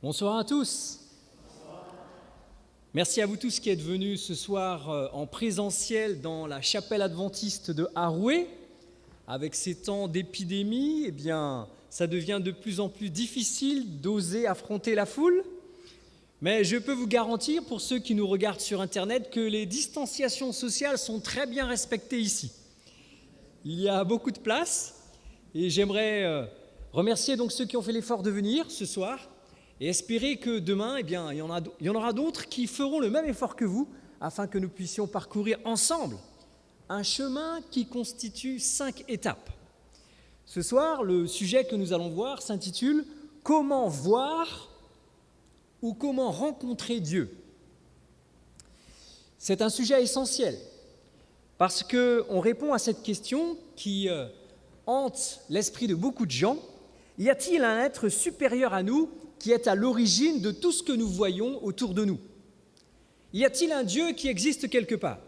Bonsoir à tous. Merci à vous tous qui êtes venus ce soir en présentiel dans la chapelle adventiste de Haroué. Avec ces temps d'épidémie, ça devient de plus en plus difficile d'oser affronter la foule. Mais je peux vous garantir, pour ceux qui nous regardent sur Internet, que les distanciations sociales sont très bien respectées ici. Il y a beaucoup de place et j'aimerais remercier donc ceux qui ont fait l'effort de venir ce soir et espérer que demain, il y en aura d'autres qui feront le même effort que vous afin que nous puissions parcourir ensemble un chemin qui constitue 5 étapes. Ce soir, le sujet que nous allons voir s'intitule « Comment voir ou comment rencontrer Dieu ?» C'est un sujet essentiel parce qu'on répond à cette question qui hante l'esprit de beaucoup de gens. Y a-t-il un être supérieur à nous qui est à l'origine de tout ce que nous voyons autour de nous? Y a-t-il un Dieu qui existe quelque part?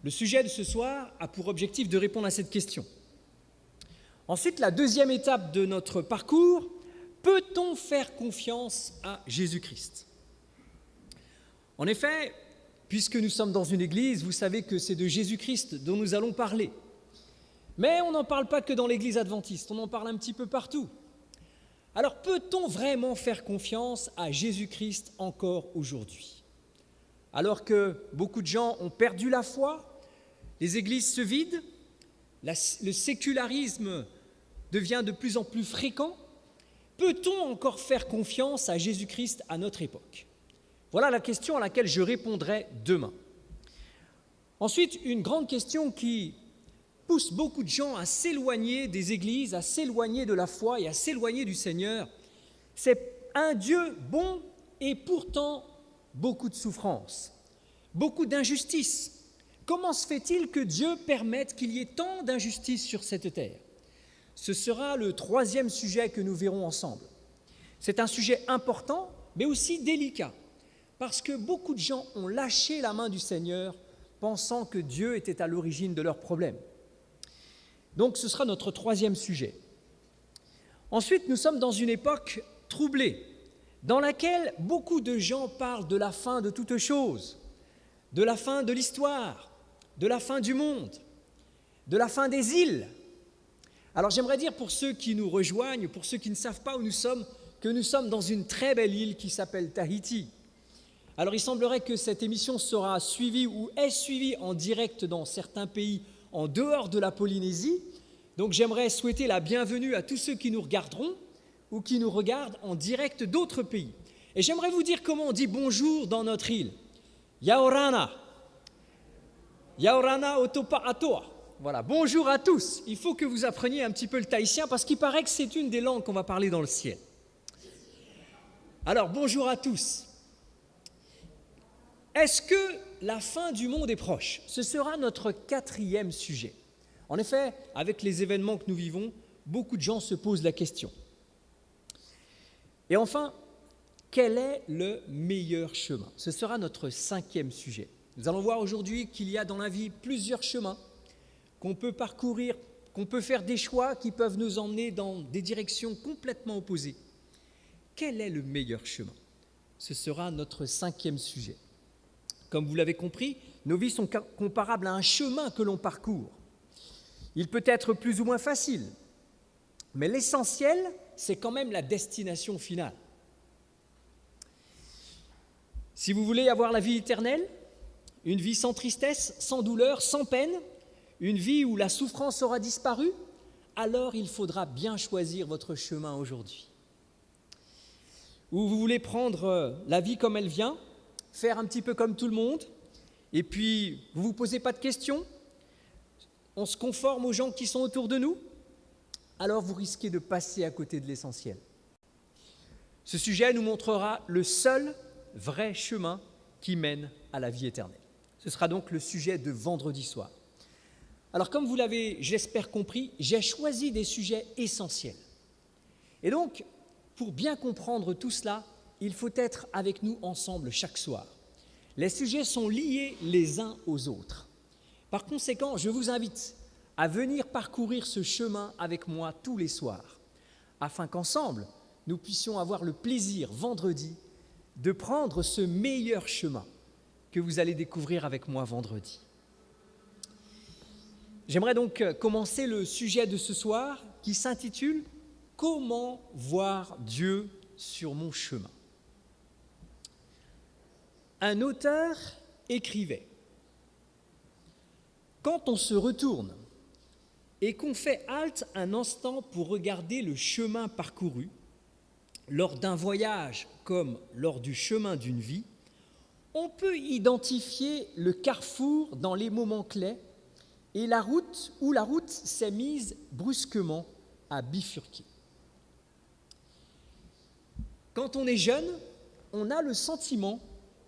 Le sujet de ce soir a pour objectif de répondre à cette question. Ensuite, la deuxième étape de notre parcours, peut-on faire confiance à Jésus-Christ? En effet, puisque nous sommes dans une église, vous savez que c'est de Jésus-Christ dont nous allons parler. Mais on n'en parle pas que dans l'église adventiste, on en parle un petit peu partout. Alors, peut-on vraiment faire confiance à Jésus-Christ encore aujourd'hui? Alors que beaucoup de gens ont perdu la foi, les églises se vident, le sécularisme devient de plus en plus fréquent, peut-on encore faire confiance à Jésus-Christ à notre époque? Voilà la question à laquelle je répondrai demain. Ensuite, une grande question qui pousse beaucoup de gens à s'éloigner des églises, à s'éloigner de la foi et à s'éloigner du Seigneur, c'est un Dieu bon et pourtant beaucoup de souffrance, beaucoup d'injustice. Comment se fait-il que Dieu permette qu'il y ait tant d'injustice sur cette terre? Ce sera le troisième sujet que nous verrons ensemble. C'est un sujet important, mais aussi délicat, parce que beaucoup de gens ont lâché la main du Seigneur, pensant que Dieu était à l'origine de leurs problèmes. Donc ce sera notre troisième sujet. Ensuite, nous sommes dans une époque troublée, dans laquelle beaucoup de gens parlent de la fin de toute chose, de la fin de l'histoire, de la fin du monde, de la fin des îles. Alors j'aimerais dire pour ceux qui nous rejoignent, pour ceux qui ne savent pas où nous sommes, que nous sommes dans une très belle île qui s'appelle Tahiti. Alors il semblerait que cette émission sera suivie ou est suivie en direct dans certains pays en dehors de la Polynésie. Donc j'aimerais souhaiter la bienvenue à tous ceux qui nous regarderont ou qui nous regardent en direct d'autres pays. Et j'aimerais vous dire comment on dit bonjour dans notre île. Yaorana. Yaorana otopa atoa. Voilà, bonjour à tous. Il faut que vous appreniez un petit peu le tahitien parce qu'il paraît que c'est une des langues qu'on va parler dans le ciel. Alors, bonjour à tous. Est-ce que la fin du monde est proche? Ce sera notre quatrième sujet. En effet, avec les événements que nous vivons, beaucoup de gens se posent la question. Et enfin, quel est le meilleur chemin? Ce sera notre cinquième sujet. Nous allons voir aujourd'hui qu'il y a dans la vie plusieurs chemins qu'on peut parcourir, qu'on peut faire des choix qui peuvent nous emmener dans des directions complètement opposées. Quel est le meilleur chemin? Ce sera notre cinquième sujet. Comme vous l'avez compris, nos vies sont comparables à un chemin que l'on parcourt. Il peut être plus ou moins facile, mais l'essentiel, c'est quand même la destination finale. Si vous voulez avoir la vie éternelle, une vie sans tristesse, sans douleur, sans peine, une vie où la souffrance aura disparu, alors il faudra bien choisir votre chemin aujourd'hui. Ou vous voulez prendre la vie comme elle vient, faire un petit peu comme tout le monde, et puis vous ne vous posez pas de questions, on se conforme aux gens qui sont autour de nous, alors vous risquez de passer à côté de l'essentiel. Ce sujet nous montrera le seul vrai chemin qui mène à la vie éternelle. Ce sera donc le sujet de vendredi soir. Alors comme vous l'avez, j'espère, compris, j'ai choisi des sujets essentiels. Et donc, pour bien comprendre tout cela, il faut être avec nous ensemble chaque soir. Les sujets sont liés les uns aux autres. Par conséquent, je vous invite à venir parcourir ce chemin avec moi tous les soirs, afin qu'ensemble, nous puissions avoir le plaisir, vendredi, de prendre ce meilleur chemin que vous allez découvrir avec moi vendredi. J'aimerais donc commencer le sujet de ce soir qui s'intitule « Comment voir Dieu sur mon chemin ?» Un auteur écrivait « Quand on se retourne et qu'on fait halte un instant pour regarder le chemin parcouru, lors d'un voyage comme lors du chemin d'une vie, on peut identifier le carrefour dans les moments clés et la route où la route s'est mise brusquement à bifurquer. Quand on est jeune, on a le sentiment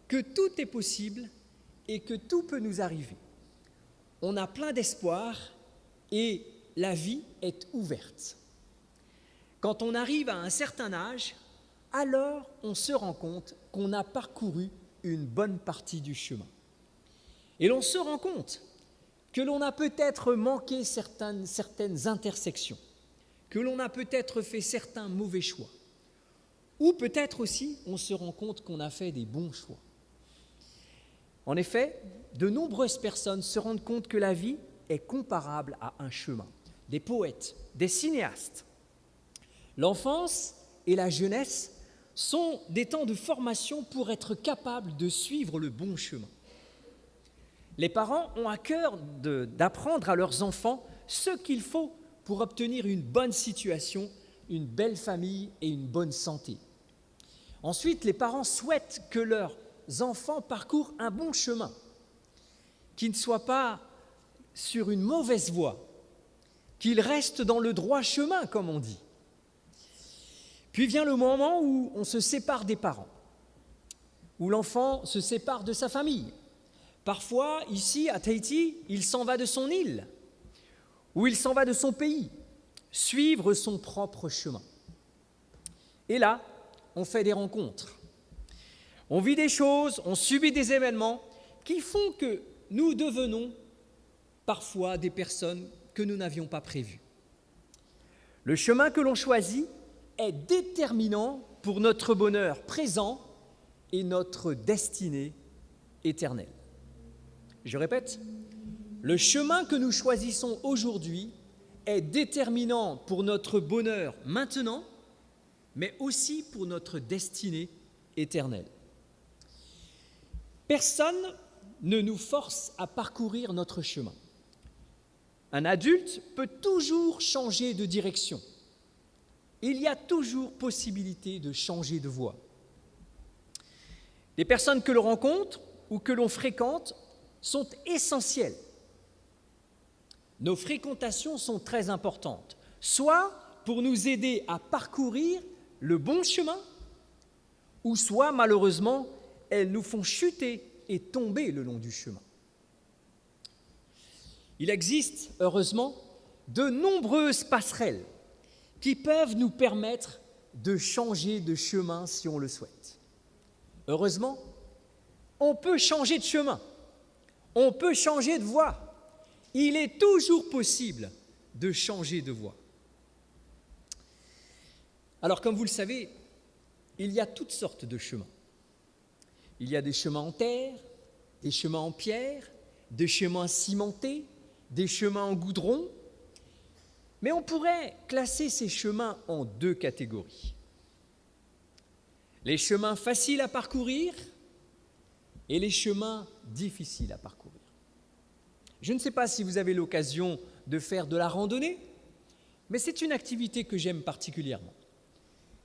que tout est possible et que tout peut nous arriver. On a plein d'espoir et la vie est ouverte. Quand on arrive à un certain âge, alors on se rend compte qu'on a parcouru une bonne partie du chemin. Et l'on se rend compte que l'on a peut-être manqué certaines intersections, que l'on a peut-être fait certains mauvais choix, ou peut-être aussi on se rend compte qu'on a fait des bons choix. En effet, de nombreuses personnes se rendent compte que la vie est comparable à un chemin. Des poètes, des cinéastes. L'enfance et la jeunesse sont des temps de formation pour être capables de suivre le bon chemin. Les parents ont à cœur d'apprendre à leurs enfants ce qu'il faut pour obtenir une bonne situation, une belle famille et une bonne santé. Ensuite, les parents souhaitent que leurs enfants parcourent un bon chemin, qu'ils ne soient pas sur une mauvaise voie, qu'ils restent dans le droit chemin, comme on dit. Puis vient le moment où on se sépare des parents, où l'enfant se sépare de sa famille. Parfois, ici, à Tahiti, il s'en va de son île, ou il s'en va de son pays, suivre son propre chemin. Et là, on fait des rencontres. On vit des choses, on subit des événements qui font que nous devenons parfois des personnes que nous n'avions pas prévues. Le chemin que l'on choisit est déterminant pour notre bonheur présent et notre destinée éternelle. Je répète, le chemin que nous choisissons aujourd'hui est déterminant pour notre bonheur maintenant, mais aussi pour notre destinée éternelle. Personne ne nous force à parcourir notre chemin. Un adulte peut toujours changer de direction. Il y a toujours possibilité de changer de voie. Les personnes que l'on rencontre ou que l'on fréquente sont essentielles. Nos fréquentations sont très importantes, soit pour nous aider à parcourir le bon chemin, ou soit, malheureusement, elles nous font chuter et tomber le long du chemin. Il existe, heureusement, de nombreuses passerelles qui peuvent nous permettre de changer de chemin si on le souhaite. Heureusement, on peut changer de chemin, on peut changer de voie. Il est toujours possible de changer de voie. Alors, comme vous le savez, il y a toutes sortes de chemins. Il y a des chemins en terre, des chemins en pierre, des chemins cimentés, des chemins en goudron. Mais on pourrait classer ces chemins en deux catégories. Les chemins faciles à parcourir et les chemins difficiles à parcourir. Je ne sais pas si vous avez l'occasion de faire de la randonnée, mais c'est une activité que j'aime particulièrement.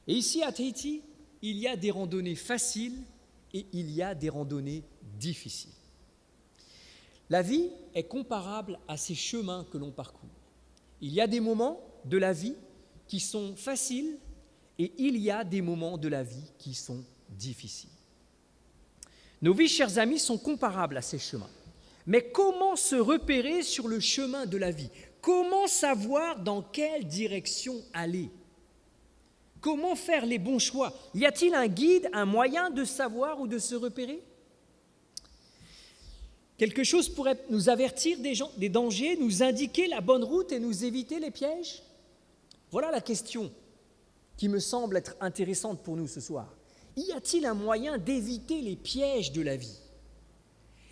Et ici, à Tahiti, il y a des randonnées faciles et il y a des randonnées difficiles. La vie est comparable à ces chemins que l'on parcourt. Il y a des moments de la vie qui sont faciles et il y a des moments de la vie qui sont difficiles. Nos vies, chers amis, sont comparables à ces chemins. Mais comment se repérer sur le chemin de la vie? Comment savoir dans quelle direction aller? Comment faire les bons choix? Y a-t-il un guide, un moyen de savoir ou de se repérer? Quelque chose pourrait nous avertir des dangers, nous indiquer la bonne route et nous éviter les pièges? Voilà la question qui me semble être intéressante pour nous ce soir. Y a-t-il un moyen d'éviter les pièges de la vie?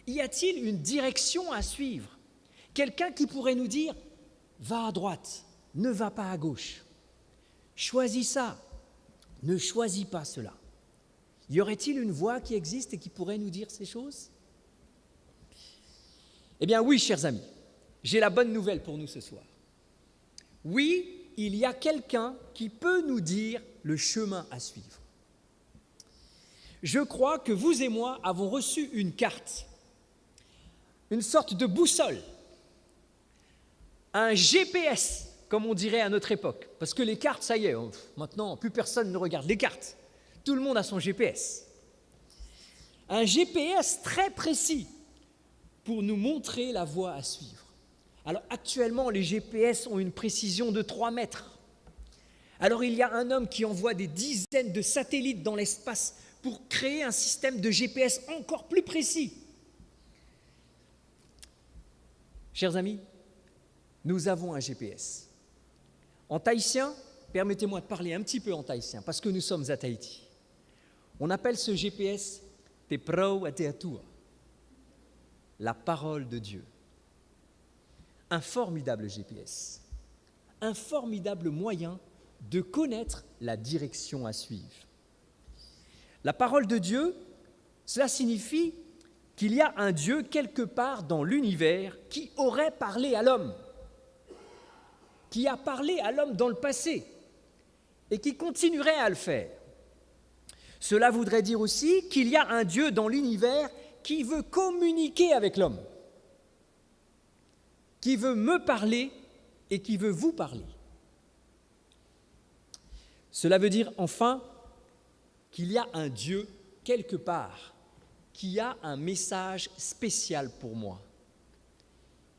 Y a-t-il une direction à suivre? Quelqu'un qui pourrait nous dire « Va à droite, ne va pas à gauche. Choisis ça, ne choisis pas cela. » Y aurait-il une voie qui existe et qui pourrait nous dire ces choses? Eh bien oui, chers amis, j'ai la bonne nouvelle pour nous ce soir. Oui, il y a quelqu'un qui peut nous dire le chemin à suivre. Je crois que vous et moi avons reçu une carte, une sorte de boussole, un GPS, comme on dirait à notre époque. Parce que les cartes, ça y est, maintenant, plus personne ne regarde les cartes. Tout le monde a son GPS. Un GPS très précis pour nous montrer la voie à suivre. Alors actuellement, les GPS ont une précision de 3 mètres. Alors il y a un homme qui envoie des dizaines de satellites dans l'espace pour créer un système de GPS encore plus précis. Chers amis, nous avons un GPS. En tahitien, permettez-moi de parler un petit peu en tahitien, parce que nous sommes à Tahiti. On appelle ce GPS « Te prau a te atua », la parole de Dieu. Un formidable GPS, un formidable moyen de connaître la direction à suivre. La parole de Dieu, cela signifie qu'il y a un Dieu quelque part dans l'univers qui aurait parlé à l'homme, qui a parlé à l'homme dans le passé et qui continuerait à le faire. Cela voudrait dire aussi qu'il y a un Dieu dans l'univers qui veut communiquer avec l'homme, qui veut me parler et qui veut vous parler. Cela veut dire enfin qu'il y a un Dieu quelque part qui a un message spécial pour moi,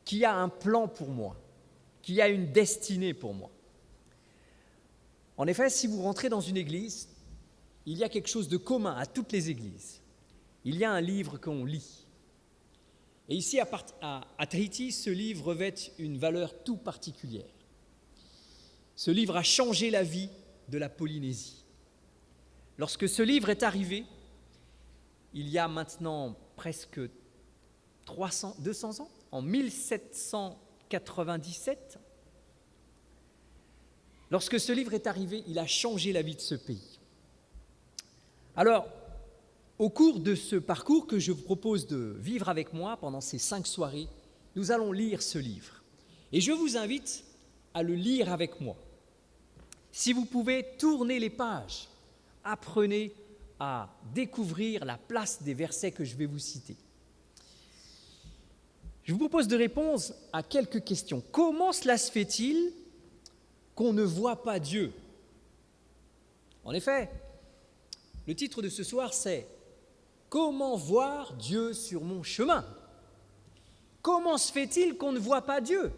qui a un plan pour moi, qui a une destinée pour moi. En effet, si vous rentrez dans une église, il y a quelque chose de commun à toutes les églises. Il y a un livre qu'on lit. Et ici, à Tahiti, ce livre revêt une valeur tout particulière. Ce livre a changé la vie de la Polynésie. Lorsque ce livre est arrivé, il y a maintenant presque 200 ans, en 1797, lorsque ce livre est arrivé, il a changé la vie de ce pays. Alors, au cours de ce parcours que je vous propose de vivre avec moi pendant ces 5 soirées, nous allons lire ce livre. Et je vous invite à le lire avec moi. Si vous pouvez tourner les pages, apprenez à découvrir la place des versets que je vais vous citer. Je vous propose de répondre à quelques questions. Comment cela se fait-il qu'on ne voit pas Dieu? En effet, le titre de ce soir, c'est « Comment voir Dieu sur mon chemin ?» Comment se fait-il qu'on ne voit pas Dieu?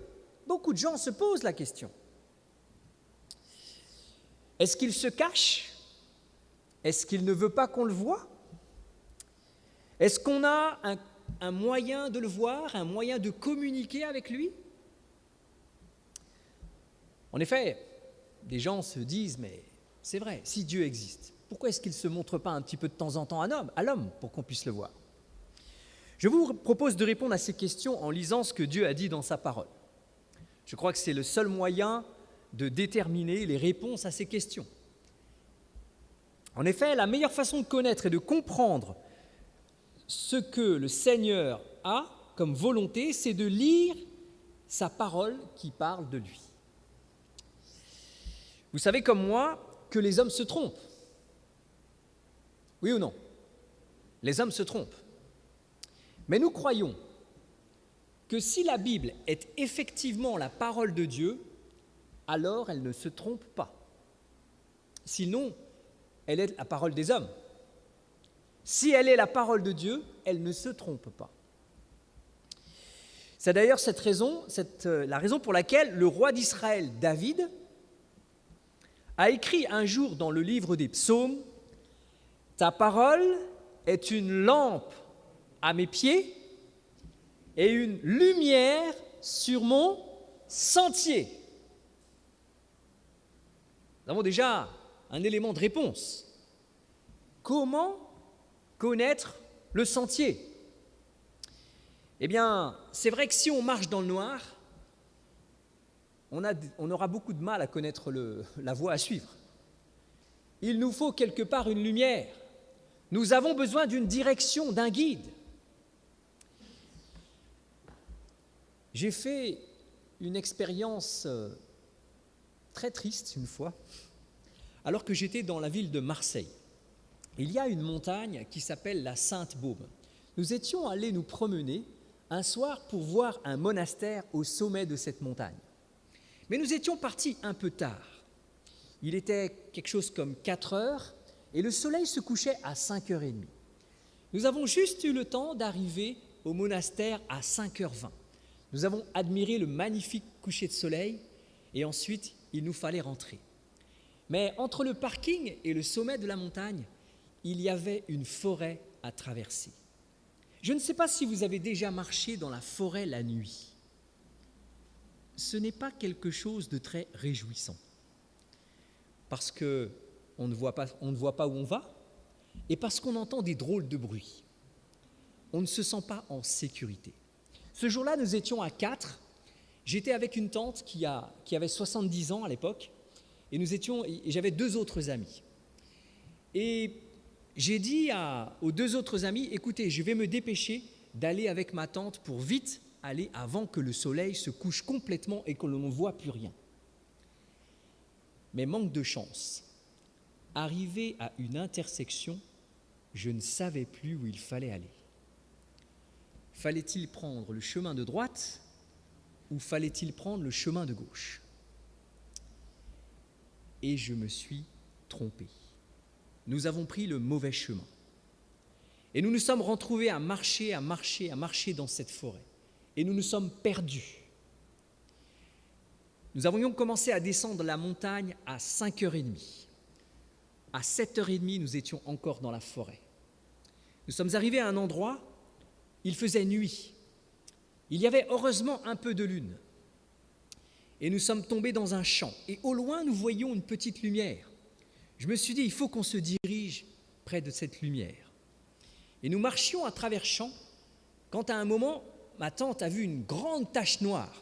Beaucoup de gens se posent la question. Est-ce qu'il se cache? Est-ce qu'il ne veut pas qu'on le voie? Est-ce qu'on a un moyen de le voir, un moyen de communiquer avec lui? En effet, des gens se disent, mais c'est vrai, si Dieu existe, pourquoi est-ce qu'il ne se montre pas un petit peu de temps en temps à l'homme pour qu'on puisse le voir? Je vous propose de répondre à ces questions en lisant ce que Dieu a dit dans sa parole. Je crois que c'est le seul moyen de déterminer les réponses à ces questions. En effet, la meilleure façon de connaître et de comprendre ce que le Seigneur a comme volonté, c'est de lire sa parole qui parle de lui. Vous savez comme moi que les hommes se trompent. Oui ou non? Les hommes se trompent. Mais nous croyons que si la Bible est effectivement la parole de Dieu, alors elle ne se trompe pas. Sinon, elle est la parole des hommes. Si elle est la parole de Dieu, elle ne se trompe pas. C'est d'ailleurs la raison pour laquelle le roi d'Israël, David, a écrit un jour dans le livre des psaumes « Ta parole est une lampe à mes pieds et une lumière sur mon sentier. » Nous avons déjà un élément de réponse. Comment connaître le sentier? Eh bien, c'est vrai que si on marche dans le noir, on aura beaucoup de mal à connaître la voie à suivre. Il nous faut quelque part une lumière. Nous avons besoin d'une direction, d'un guide. J'ai fait une expérience très triste une fois, alors que j'étais dans la ville de Marseille. Il y a une montagne qui s'appelle la Sainte-Baume. Nous étions allés nous promener un soir pour voir un monastère au sommet de cette montagne. Mais nous étions partis un peu tard. Il était quelque chose comme 4 heures et le soleil se couchait à 5h30. Nous avons juste eu le temps d'arriver au monastère à 5h20. Nous avons admiré le magnifique coucher de soleil et ensuite il nous fallait rentrer. Mais entre le parking et le sommet de la montagne, il y avait une forêt à traverser. Je ne sais pas si vous avez déjà marché dans la forêt la nuit. Ce n'est pas quelque chose de très réjouissant parce qu'on ne voit pas où on va et parce qu'on entend des drôles de bruits. On ne se sent pas en sécurité. Ce jour-là, nous étions à 4. J'étais avec une tante qui avait 70 ans à l'époque et j'avais 2 autres amis. Et j'ai dit aux 2 autres amis, écoutez, je vais me dépêcher d'aller avec ma tante pour vite aller avant que le soleil se couche complètement et que l'on ne voit plus rien. Mais manque de chance, arrivé à une intersection, je ne savais plus où il fallait aller. Fallait-il prendre le chemin de droite ou fallait-il prendre le chemin de gauche? Et je me suis trompé. Nous avons pris le mauvais chemin. Et nous nous sommes retrouvés à marcher dans cette forêt. Et nous nous sommes perdus. Nous avions commencé à descendre la montagne à 5h30. À 7h30, nous étions encore dans la forêt. Nous sommes arrivés à un endroit, il faisait nuit. Il y avait heureusement un peu de lune. Et nous sommes tombés dans un champ. Et au loin, nous voyions une petite lumière. Je me suis dit, il faut qu'on se dirige près de cette lumière. Et nous marchions à travers champs, quand à un moment, ma tante a vu une grande tache noire.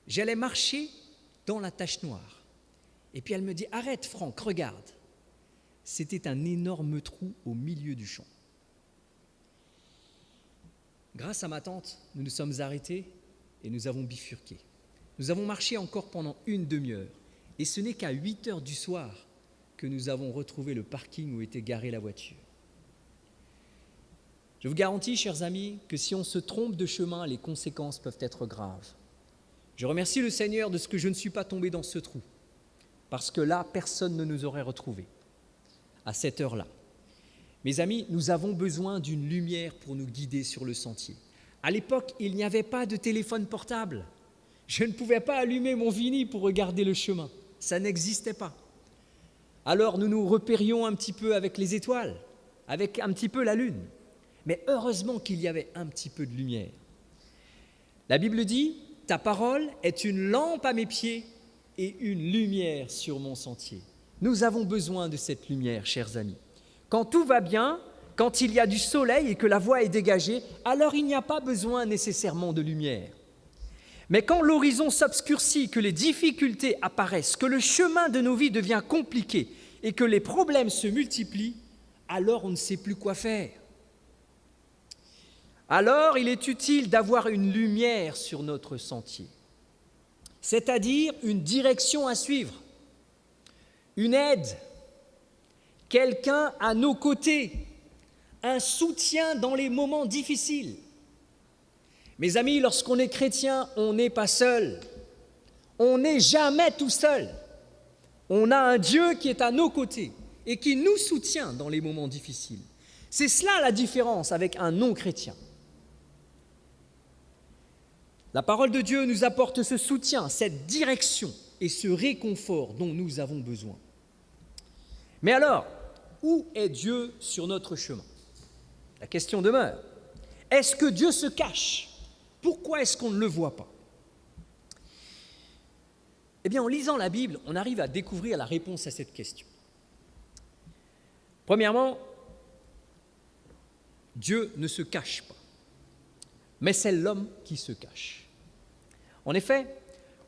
J'allais marcher dans la tache noire. Et puis elle me dit, arrête Franck, regarde. C'était un énorme trou au milieu du champ. Grâce à ma tante, nous nous sommes arrêtés et nous avons bifurqué. Nous avons marché encore pendant une demi-heure. Et ce n'est qu'à 8h du soir que nous avons retrouvé le parking où était garée la voiture. Je vous garantis, chers amis, que si on se trompe de chemin, les conséquences peuvent être graves. Je remercie le Seigneur de ce que je ne suis pas tombé dans ce trou, parce que là, personne ne nous aurait retrouvés à cette heure-là. Mes amis, nous avons besoin d'une lumière pour nous guider sur le sentier. À l'époque, il n'y avait pas de téléphone portable. Je ne pouvais pas allumer mon Vini pour regarder le chemin. Ça n'existait pas. Alors nous nous repérions un petit peu avec les étoiles, avec un petit peu la lune. Mais heureusement qu'il y avait un petit peu de lumière. La Bible dit, « Ta parole est une lampe à mes pieds et une lumière sur mon sentier. » Nous avons besoin de cette lumière, chers amis. Quand tout va bien, quand il y a du soleil et que la voie est dégagée, alors il n'y a pas besoin nécessairement de lumière. Mais quand l'horizon s'obscurcit, que les difficultés apparaissent, que le chemin de nos vies devient compliqué et que les problèmes se multiplient, alors on ne sait plus quoi faire. Alors il est utile d'avoir une lumière sur notre sentier, c'est-à-dire une direction à suivre, une aide, quelqu'un à nos côtés, un soutien dans les moments difficiles. Mes amis, lorsqu'on est chrétien, on n'est pas seul. On n'est jamais tout seul. On a un Dieu qui est à nos côtés et qui nous soutient dans les moments difficiles. C'est cela la différence avec un non-chrétien. La parole de Dieu nous apporte ce soutien, cette direction et ce réconfort dont nous avons besoin. Mais alors, où est Dieu sur notre chemin? La question demeure. Est-ce que Dieu se cache? Pourquoi est-ce qu'on ne le voit pas? Eh bien, en lisant la Bible, on arrive à découvrir la réponse à cette question. Premièrement, Dieu ne se cache pas, mais c'est l'homme qui se cache. En effet,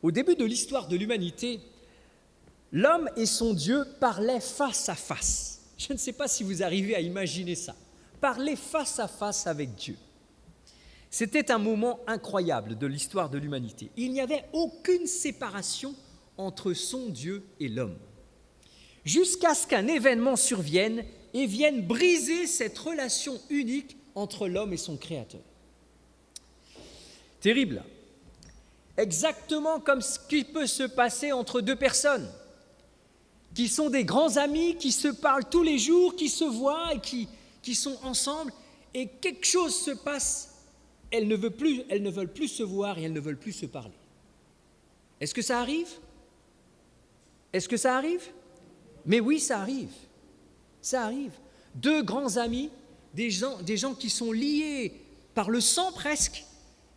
au début de l'histoire de l'humanité, l'homme et son Dieu parlaient face à face. Je ne sais pas si vous arrivez à imaginer ça. Parler face à face avec Dieu. C'était un moment incroyable de l'histoire de l'humanité. Il n'y avait aucune séparation entre son Dieu et l'homme. Jusqu'à ce qu'un événement survienne et vienne briser cette relation unique entre l'homme et son Créateur. Terrible. Exactement comme ce qui peut se passer entre deux personnes qui sont des grands amis, qui se parlent tous les jours, qui se voient et qui sont ensemble, et quelque chose se passe, elles ne veulent plus se voir et elles ne veulent plus se parler. Est-ce que ça arrive ? Est-ce que ça arrive ? Mais oui, ça arrive. Ça arrive. Deux grands amis, des gens qui sont liés par le sang presque,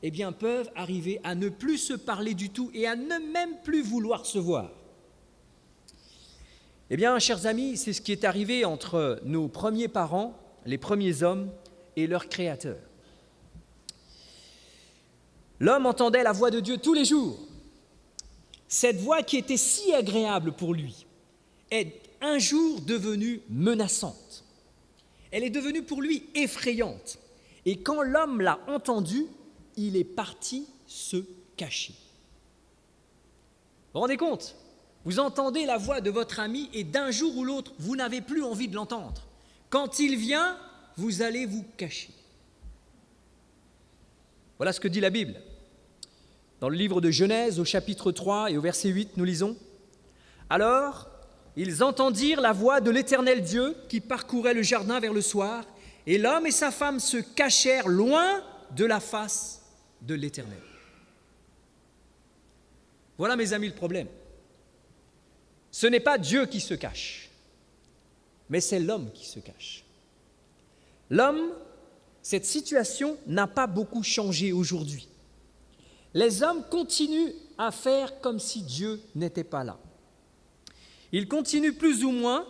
eh bien, peuvent arriver à ne plus se parler du tout et à ne même plus vouloir se voir. Eh bien, chers amis, c'est ce qui est arrivé entre nos premiers parents, les premiers hommes, et leur Créateur. L'homme entendait la voix de Dieu tous les jours. Cette voix qui était si agréable pour lui est un jour devenue menaçante. Elle est devenue pour lui effrayante. Et quand l'homme l'a entendue, il est parti se cacher. Vous vous rendez compte ? Vous entendez la voix de votre ami et d'un jour ou l'autre, vous n'avez plus envie de l'entendre. Quand il vient, vous allez vous cacher. Voilà ce que dit la Bible. Dans le livre de Genèse, au chapitre 3 et au verset 8, nous lisons « Alors, ils entendirent la voix de l'Éternel Dieu qui parcourait le jardin vers le soir, et l'homme et sa femme se cachèrent loin de la face de l'Éternel. » Voilà, mes amis, le problème. Ce n'est pas Dieu qui se cache, mais c'est l'homme qui se cache. L'homme, cette situation n'a pas beaucoup changé aujourd'hui. Les hommes continuent à faire comme si Dieu n'était pas là. Ils continuent plus ou moins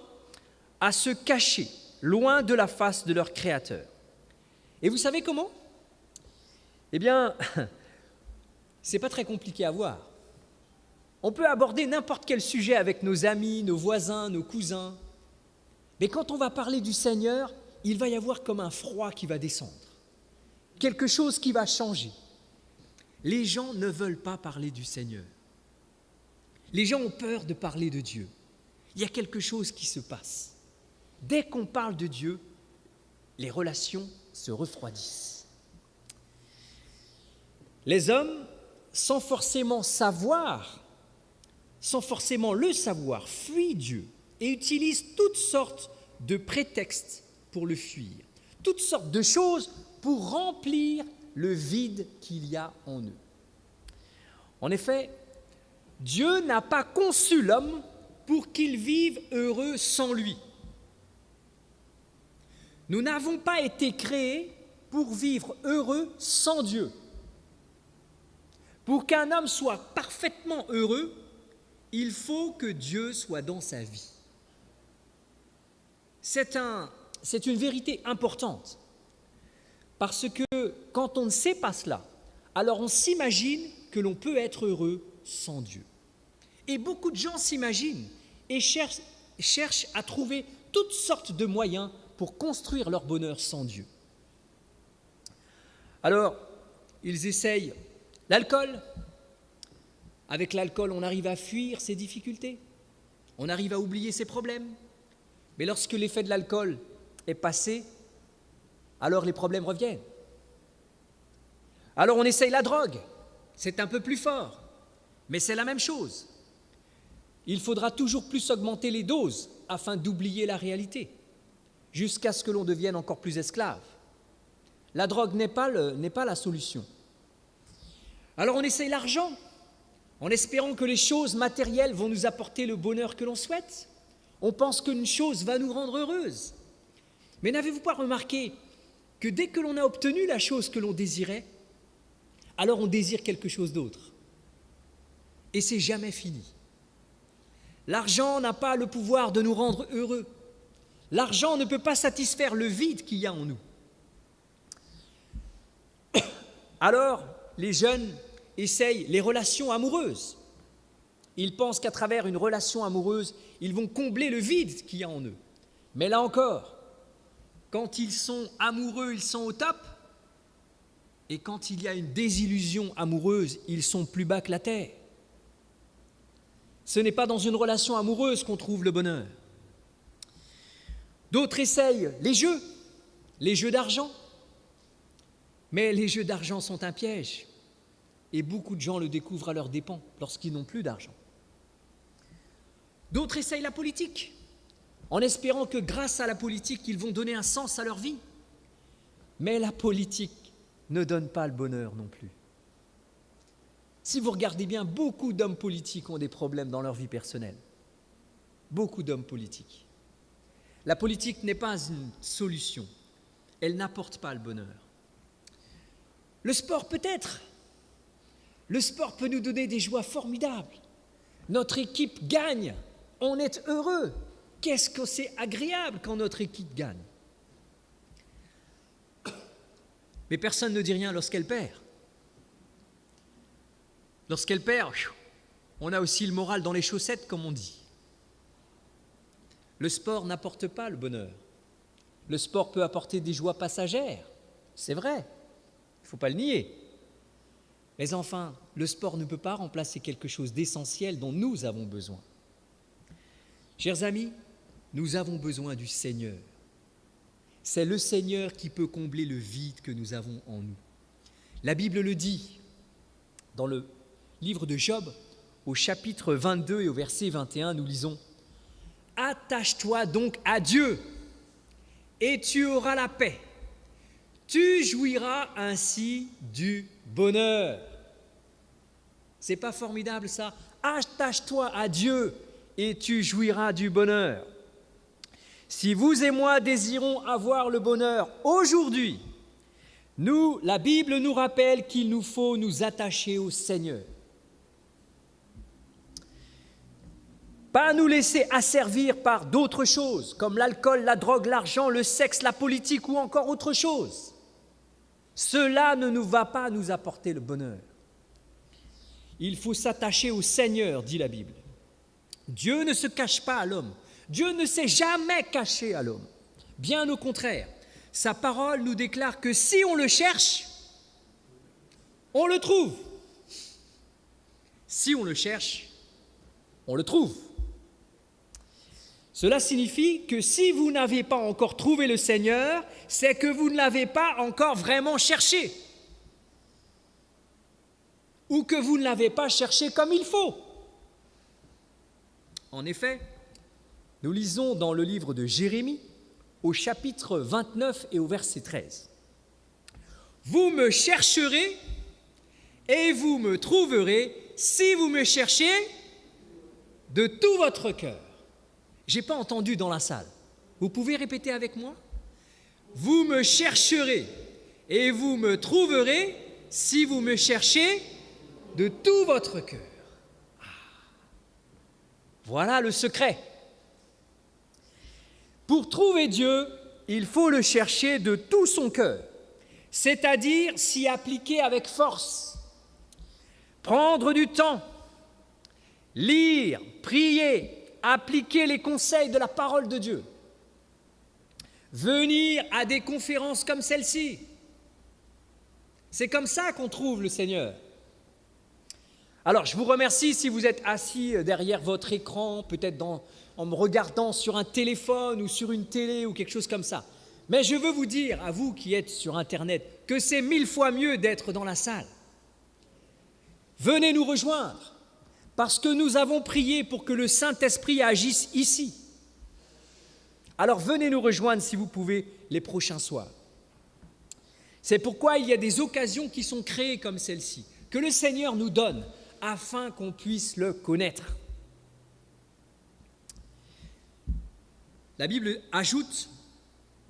à se cacher loin de la face de leur Créateur. Et vous savez comment ? Eh bien, ce n'est pas très compliqué à voir. On peut aborder n'importe quel sujet avec nos amis, nos voisins, nos cousins. Mais quand on va parler du Seigneur, il va y avoir comme un froid qui va descendre. Quelque chose qui va changer. Les gens ne veulent pas parler du Seigneur. Les gens ont peur de parler de Dieu. Il y a quelque chose qui se passe. Dès qu'on parle de Dieu, les relations se refroidissent. Les hommes, sans forcément le savoir, fuient Dieu et utilisent toutes sortes de prétextes pour le fuir, toutes sortes de choses pour remplir le vide qu'il y a en eux. En effet, Dieu n'a pas conçu l'homme pour qu'il vive heureux sans lui. Nous n'avons pas été créés pour vivre heureux sans Dieu. Pour qu'un homme soit parfaitement heureux, il faut que Dieu soit dans sa vie. C'est une vérité importante, parce que quand on ne sait pas cela, alors on s'imagine que l'on peut être heureux sans Dieu. Et beaucoup de gens s'imaginent et cherchent à trouver toutes sortes de moyens pour construire leur bonheur sans Dieu. Alors, ils essayent l'alcool. Avec l'alcool, on arrive à fuir ses difficultés, on arrive à oublier ses problèmes. Mais lorsque l'effet de l'alcool est passé, alors les problèmes reviennent. Alors on essaye la drogue, c'est un peu plus fort, mais c'est la même chose. Il faudra toujours plus augmenter les doses afin d'oublier la réalité, jusqu'à ce que l'on devienne encore plus esclave. La drogue n'est pas la solution. Alors on essaye l'argent, en espérant que les choses matérielles vont nous apporter le bonheur que l'on souhaite. On pense qu'une chose va nous rendre heureuse. Mais n'avez-vous pas remarqué que dès que l'on a obtenu la chose que l'on désirait, alors on désire quelque chose d'autre. Et c'est jamais fini. L'argent n'a pas le pouvoir de nous rendre heureux. L'argent ne peut pas satisfaire le vide qu'il y a en nous. Alors, les jeunes essayent les relations amoureuses. Ils pensent qu'à travers une relation amoureuse, ils vont combler le vide qu'il y a en eux. Mais là encore, quand ils sont amoureux, ils sont au top. Et quand il y a une désillusion amoureuse, ils sont plus bas que la terre. Ce n'est pas dans une relation amoureuse qu'on trouve le bonheur. D'autres essayent les jeux d'argent. Mais les jeux d'argent sont un piège. Et beaucoup de gens le découvrent à leurs dépens lorsqu'ils n'ont plus d'argent. D'autres essayent la politique, en espérant que grâce à la politique, ils vont donner un sens à leur vie. Mais la politique ne donne pas le bonheur non plus. Si vous regardez bien, beaucoup d'hommes politiques ont des problèmes dans leur vie personnelle. Beaucoup d'hommes politiques. La politique n'est pas une solution. Elle n'apporte pas le bonheur. Le sport peut-être. Le sport peut nous donner des joies formidables. Notre équipe gagne. On est heureux. Qu'est-ce que c'est agréable quand notre équipe gagne. Mais personne ne dit rien lorsqu'elle perd. Lorsqu'elle perd, on a aussi le moral dans les chaussettes, comme on dit. Le sport n'apporte pas le bonheur. Le sport peut apporter des joies passagères, c'est vrai, il ne faut pas le nier. Mais enfin, le sport ne peut pas remplacer quelque chose d'essentiel dont nous avons besoin. Chers amis, nous avons besoin du Seigneur. C'est le Seigneur qui peut combler le vide que nous avons en nous. La Bible le dit dans le livre de Job, au chapitre 22 et au verset 21, nous lisons « Attache-toi donc à Dieu, et tu auras la paix. Tu jouiras ainsi du bonheur. » C'est pas formidable ça? Attache-toi à Dieu, et tu jouiras du bonheur. Si vous et moi désirons avoir le bonheur aujourd'hui, la Bible nous rappelle qu'il nous faut nous attacher au Seigneur. Pas nous laisser asservir par d'autres choses, comme l'alcool, la drogue, l'argent, le sexe, la politique ou encore autre chose. Cela ne nous va pas nous apporter le bonheur. Il faut s'attacher au Seigneur, dit la Bible. Dieu ne se cache pas à l'homme. Dieu ne s'est jamais caché à l'homme. Bien au contraire, sa parole nous déclare que si on le cherche, on le trouve. Si on le cherche, on le trouve. Cela signifie que si vous n'avez pas encore trouvé le Seigneur, c'est que vous ne l'avez pas encore vraiment cherché. Ou que vous ne l'avez pas cherché comme il faut. En effet, nous lisons dans le livre de Jérémie, au chapitre 29 et au verset 13. « Vous me chercherez et vous me trouverez si vous me cherchez de tout votre cœur. » Je n'ai pas entendu dans la salle. Vous pouvez répéter avec moi? « Vous me chercherez et vous me trouverez si vous me cherchez de tout votre cœur. » Voilà le secret. Pour trouver Dieu, il faut le chercher de tout son cœur, c'est-à-dire s'y appliquer avec force, prendre du temps, lire, prier, appliquer les conseils de la parole de Dieu, venir à des conférences comme celle-ci. C'est comme ça qu'on trouve le Seigneur. Alors, je vous remercie si vous êtes assis derrière votre écran, peut-être en me regardant sur un téléphone ou sur une télé ou quelque chose comme ça. Mais je veux vous dire, à vous qui êtes sur Internet, que c'est 1000 fois mieux d'être dans la salle. Venez nous rejoindre, parce que nous avons prié pour que le Saint-Esprit agisse ici. Alors venez nous rejoindre si vous pouvez les prochains soirs. C'est pourquoi il y a des occasions qui sont créées comme celle-ci, que le Seigneur nous donne afin qu'on puisse le connaître. La Bible ajoute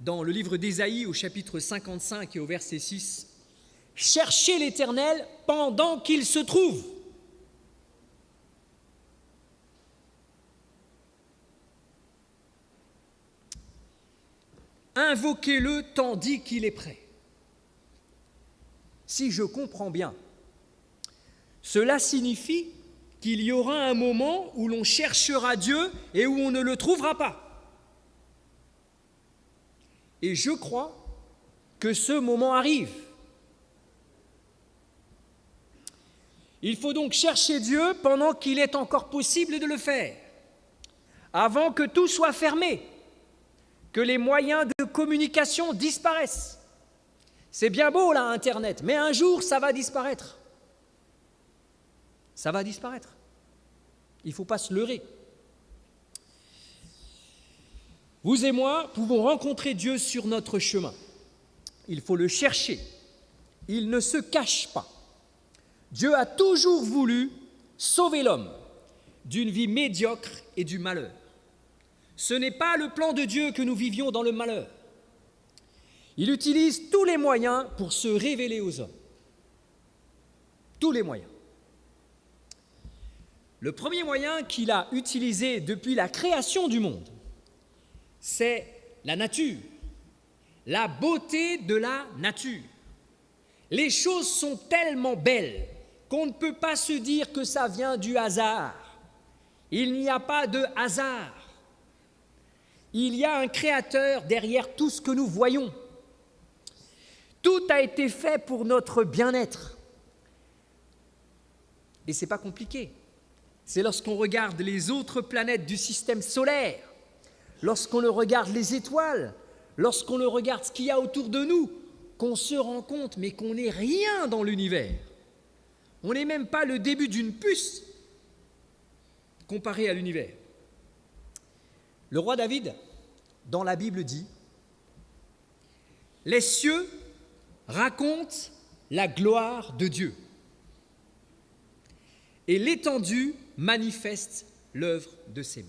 dans le livre d'Ésaïe au chapitre 55 et au verset 6 « Cherchez l'Éternel pendant qu'il se trouve. Invoquez-le tandis qu'il est prêt. Si je comprends bien, cela signifie qu'il y aura un moment où l'on cherchera Dieu et où on ne le trouvera pas. Et je crois que ce moment arrive. Il faut donc chercher Dieu pendant qu'il est encore possible de le faire, avant que tout soit fermé, que les moyens de communication disparaissent. C'est bien beau là, Internet, mais un jour ça va disparaître. Ça va disparaître. Il ne faut pas se leurrer. Vous et moi pouvons rencontrer Dieu sur notre chemin. Il faut le chercher. Il ne se cache pas. Dieu a toujours voulu sauver l'homme d'une vie médiocre et du malheur. Ce n'est pas le plan de Dieu que nous vivions dans le malheur. Il utilise tous les moyens pour se révéler aux hommes. Tous les moyens. Le premier moyen qu'il a utilisé depuis la création du monde, c'est la nature, la beauté de la nature. Les choses sont tellement belles qu'on ne peut pas se dire que ça vient du hasard. Il n'y a pas de hasard. Il y a un créateur derrière tout ce que nous voyons. Tout a été fait pour notre bien-être. Et ce n'est pas compliqué. C'est lorsqu'on regarde les autres planètes du système solaire, lorsqu'on regarde les étoiles, lorsqu'on regarde ce qu'il y a autour de nous, qu'on se rend compte, mais qu'on n'est rien dans l'univers. On n'est même pas le début d'une puce comparé à l'univers. Le roi David, dans la Bible, dit « Les cieux racontent la gloire de Dieu et l'étendue manifeste l'œuvre de ses mains. »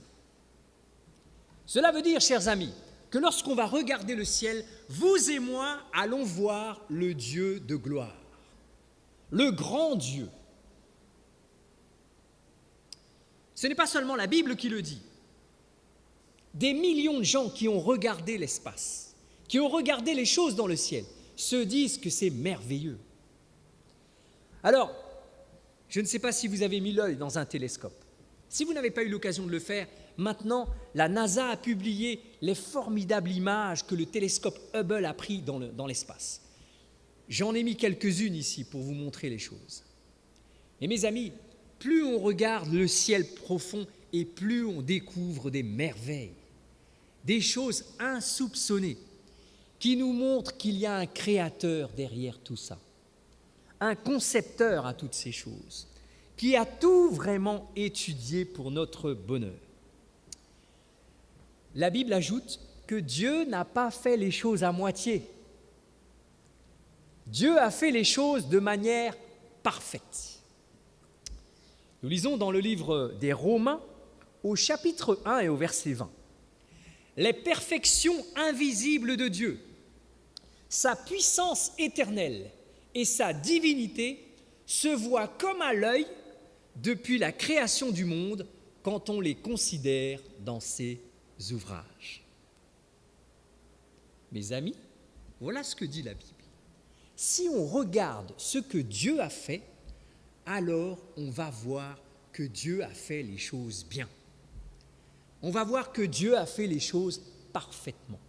Cela veut dire, chers amis, que lorsqu'on va regarder le ciel, vous et moi allons voir le Dieu de gloire, le grand Dieu. Ce n'est pas seulement la Bible qui le dit. Des millions de gens qui ont regardé l'espace, qui ont regardé les choses dans le ciel, se disent que c'est merveilleux. Alors, je ne sais pas si vous avez mis l'œil dans un télescope. Si vous n'avez pas eu l'occasion de le faire, maintenant, la NASA a publié les formidables images que le télescope Hubble a prises dans l'espace. J'en ai mis quelques-unes ici pour vous montrer les choses. Et mes amis, plus on regarde le ciel profond et plus on découvre des merveilles, des choses insoupçonnées qui nous montrent qu'il y a un créateur derrière tout ça, un concepteur à toutes ces choses, qui a tout vraiment étudié pour notre bonheur. La Bible ajoute que Dieu n'a pas fait les choses à moitié. Dieu a fait les choses de manière parfaite. Nous lisons dans le livre des Romains, au chapitre 1 et au verset 20, « Les perfections invisibles de Dieu, sa puissance éternelle et sa divinité se voient comme à l'œil depuis la création du monde quand on les considère dans ses ouvrages. » Mes amis, voilà ce que dit la Bible. Si on regarde ce que Dieu a fait, alors on va voir que Dieu a fait les choses bien. On va voir que Dieu a fait les choses parfaitement.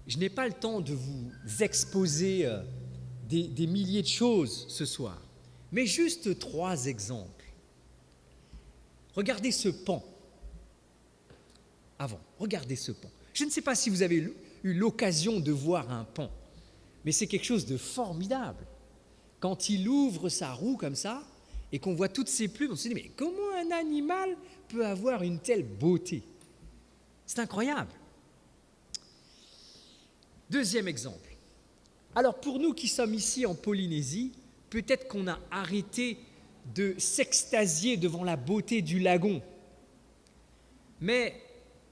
Je n'ai pas le temps de vous exposer des milliers de choses ce soir, mais juste 3 exemples. Regardez ce pan. Regardez ce pan. Je ne sais pas si vous avez eu l'occasion de voir un pan, mais c'est quelque chose de formidable. Quand il ouvre sa roue comme ça et qu'on voit toutes ses plumes, on se dit, mais comment un animal peut avoir une telle beauté? C'est incroyable. Deuxième exemple. Alors pour nous qui sommes ici en Polynésie, peut-être qu'on a arrêté de s'extasier devant la beauté du lagon. Mais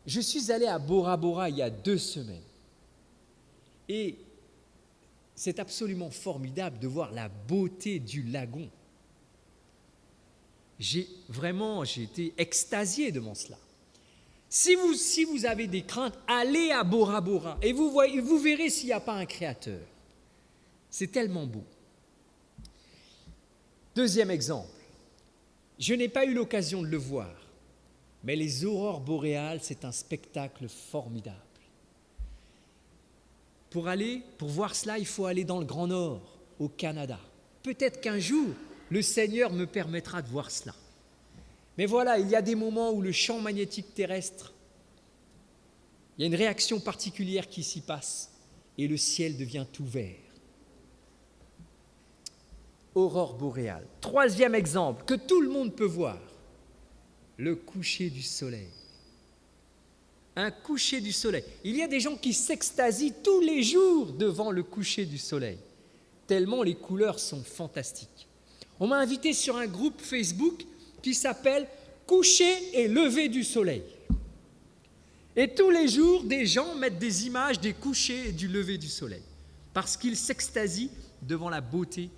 je suis allé à Bora Bora il y a 2 semaines. Et c'est absolument formidable de voir la beauté du lagon. J'ai été extasié devant cela. Si vous avez des craintes, allez à Bora Bora et vous verrez s'il n'y a pas un créateur. C'est tellement beau. Deuxième exemple, je n'ai pas eu l'occasion de le voir, mais les aurores boréales, c'est un spectacle formidable. Pour voir cela, il faut aller dans le Grand Nord, au Canada. Peut-être qu'un jour, le Seigneur me permettra de voir cela. Mais voilà, il y a des moments où le champ magnétique terrestre, il y a une réaction particulière qui s'y passe et le ciel devient tout vert. Aurore boréale. Troisième exemple que tout le monde peut voir, le coucher du soleil. Un coucher du soleil. Il y a des gens qui s'extasient tous les jours devant le coucher du soleil, tellement les couleurs sont fantastiques. On m'a invité sur un groupe Facebook qui s'appelle « Coucher et lever du soleil ». Et tous les jours, des gens mettent des images des couchers et du lever du soleil, parce qu'ils s'extasient devant la beauté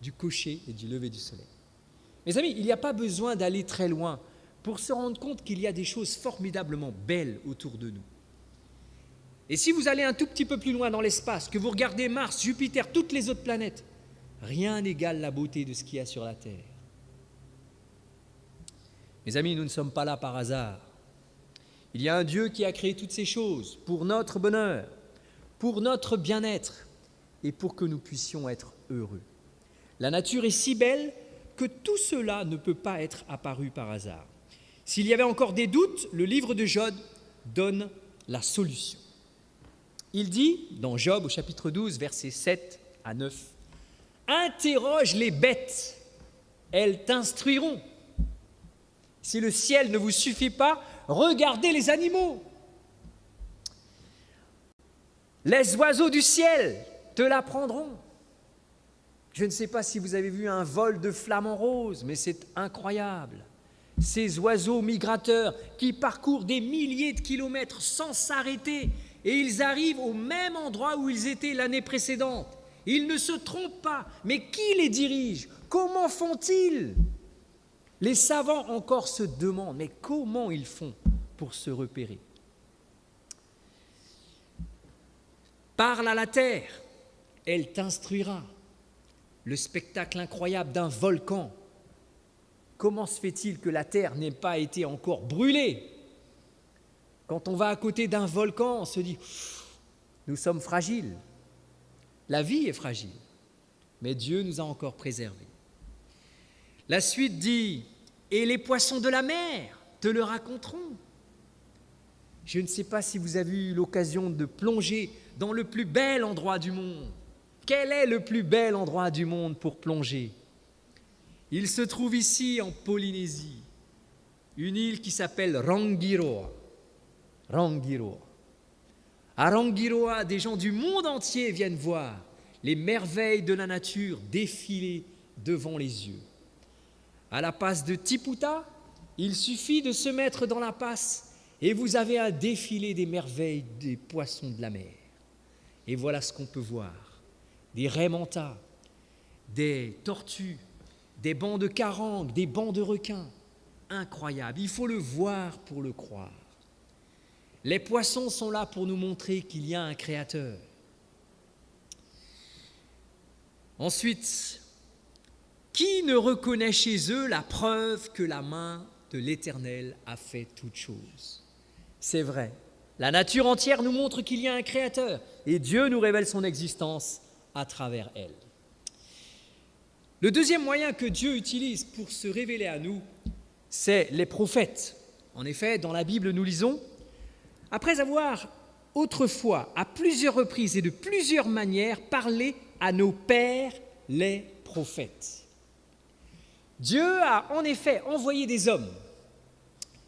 du coucher et du lever du soleil. Mes amis, il n'y a pas besoin d'aller très loin pour se rendre compte qu'il y a des choses formidablement belles autour de nous. Et si vous allez un tout petit peu plus loin dans l'espace, que vous regardez Mars, Jupiter, toutes les autres planètes, rien n'égale la beauté de ce qu'il y a sur la Terre. Mes amis, nous ne sommes pas là par hasard. Il y a un Dieu qui a créé toutes ces choses pour notre bonheur, pour notre bien-être et pour que nous puissions être heureux. La nature est si belle que tout cela ne peut pas être apparu par hasard. S'il y avait encore des doutes, le livre de Job donne la solution. Il dit, dans Job au chapitre 12, versets 7 à 9, « Interroge les bêtes, elles t'instruiront. Si le ciel ne vous suffit pas, regardez les animaux. Les oiseaux du ciel te l'apprendront. » Je ne sais pas si vous avez vu un vol de flamants roses, mais c'est incroyable. Ces oiseaux migrateurs qui parcourent des milliers de kilomètres sans s'arrêter et ils arrivent au même endroit où ils étaient l'année précédente. Ils ne se trompent pas, mais qui les dirige? Comment font-ils? Les savants encore se demandent, mais comment ils font pour se repérer? Parle à la terre, elle t'instruira. Le spectacle incroyable d'un volcan. Comment se fait-il que la terre n'ait pas été encore brûlée? Quand on va à côté d'un volcan, on se dit « nous sommes fragiles ». La vie est fragile, mais Dieu nous a encore préservés. La suite dit « et les poissons de la mer te le raconteront ». Je ne sais pas si vous avez eu l'occasion de plonger dans le plus bel endroit du monde. Quel est le plus bel endroit du monde pour plonger? Il se trouve ici en Polynésie, une île qui s'appelle Rangiroa. Rangiroa. À Rangiroa, des gens du monde entier viennent voir les merveilles de la nature défiler devant les yeux. À la passe de Tiputa, il suffit de se mettre dans la passe et vous avez un défilé des merveilles des poissons de la mer. Et voilà ce qu'on peut voir. Des raies mantas, des tortues, des bancs de carangues, des bancs de requins. Incroyable, il faut le voir pour le croire. Les poissons sont là pour nous montrer qu'il y a un créateur. Ensuite, qui ne reconnaît chez eux la preuve que la main de l'Éternel a fait toutes choses? C'est vrai, la nature entière nous montre qu'il y a un créateur et Dieu nous révèle son existence à travers elle. Le deuxième moyen que Dieu utilise pour se révéler à nous, c'est les prophètes. En effet, dans la Bible, nous lisons « Après avoir autrefois, à plusieurs reprises et de plusieurs manières, parlé à nos pères, les prophètes. » Dieu a en effet envoyé des hommes